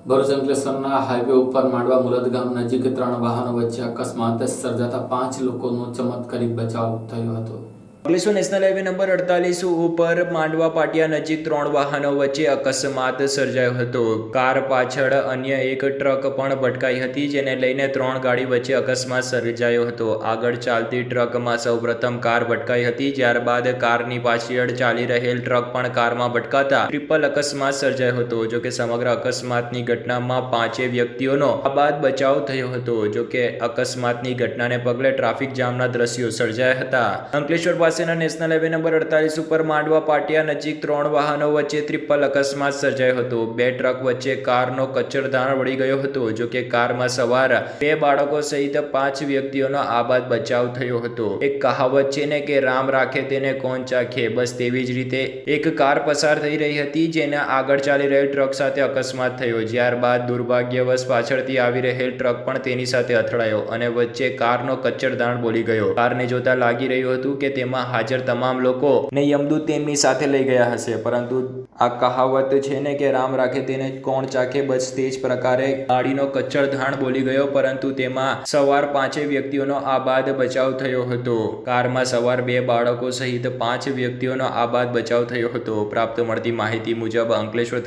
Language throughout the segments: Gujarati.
ભરૂચ અંકલેશ્વરના હાઈવે ઉપર માંડવા મુલદ ગામ નજીક 3 વાહનો વચ્ચે અકસ્માત સર્જાતા 5 લોકોનો ચમત્કારિક બચાવ થયો હતો। અંકલેશ્વર નેશનલ હાઈવે નંબર 48 ઉપર માંડવા પાટિયા નજીક 3 વાહનો વચ્ચે અકસ્માત સર્જાયો હતો। કાર પાછળ અન્ય એક ટ્રક પણ ભટકાઈ હતી, જેને લઈને 3 ગાડી વચ્ચે અકસ્માત સર્જાયો હતો। આગળ ચાલતી ટ્રકમાં સૌપ્રથમ કાર ભટકાઈ હતી, ત્યારબાદ કારની પાછળ ચાલી રહેલ ટ્રક પણ કારમાં ભટકાતા ટ્રિપલ અકસ્માત સર્જાયો હતો। જોકે સમગ્ર અકસ્માતની ઘટનામાં 5 વ્યક્તિઓનો આબાદ બચાવ થયો હતો। જોકે અકસ્માતની ઘટનાને પગલે ટ્રાફિક જામના દ્રશ્યો સર્જાયા હતા। અંકલેશ્વર નેશનલ હાઈવે નંબર 48 ઉપર માંડવા પાટિયા નજીક 3 વાહનો વચ્ચે ટ્રિપલ અકસ્માત સર્જાયો હતો। 2 ટ્રક વચ્ચે કારનો કચરદાણ વળી ગયો હતો। જો કે કારમાં સવાર 2 બાળકો સહિત 5 વ્યક્તિઓનો આબાદ બચાવ થયો હતો। એક કહાવત છે ને કે રામ રાખે તેને કોણ ચાખે, બસ તેવી જ રીતે એક કાર પસાર થઈ રહી હતી, જેના આગળ ચાલી રહેલ ટ્રક સાથે અકસ્માત થયો। ત્યારબાદ દુર્ભાગ્યવશ પાછળથી આવી રહેલ ટ્રક પણ તેની સાથે અથડાયો અને વચ્ચે કારનો કચરદાણ બોલી ગયો। કારને જોતા લાગી રહ્યું હતું કે તેમાં હાજર તમામ લોકો ને યમદૂત તેમની સાથે લઈ ગયા હશે, પરંતુ આ કહાવત છે ને કે રામ રાખે તેને કોણ ચાખે, બસ તે જ પ્રકારે ગાડીનો કચ્ચરધાણ બોલી ગયો, પરંતુ તેમાં સવાર 5 વ્યક્તિઓનો આબાદ બચાવ થયો હતો। કારમાં સવાર 2 બાળકો સહિત 5 વ્યક્તિઓનો આબાદ બચાવ થયો હતો। પ્રાપ્ત મળતી માહિતી મુજબ અંકલેશ્વર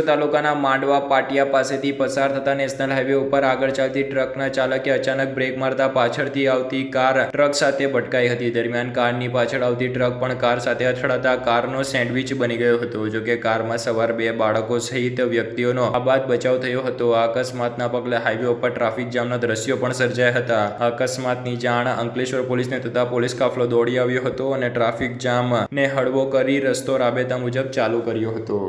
તાલુકાના માંડવા પાટિયા પાસેથી પસાર થતા નેશનલ હાઈવે ઉપર આગળ ચાલતી ટ્રકના ચાલકે અચાનક બ્રેક મારતા પાછળથી આવતી કાર ટ્રક સાથે ભટકાઈ હતી। દરમિયાન કારની પાછળ આવતી ટ્રક પણ કાર સાથે અથડાતા કારનો સેન્ડવિચ બની ગયો હતો। જોકે કારમાં સવાર 2 બાળકો સહિત વ્યક્તિઓનો આબાદ બચાવ થયો હતો। આ અકસ્માતના પગલે હાઈવે ઉપર ટ્રાફિક જામના દ્રશ્યો પણ સર્જાયા હતા। અકસ્માતની જાણ અંકલેશ્વર પોલીસને થતા પોલીસ કાફલો દોડી આવ્યો હતો અને ટ્રાફિક જામને હળવો કરી રસ્તો રાબેતા મુજબ ચાલુ કર્યો હતો।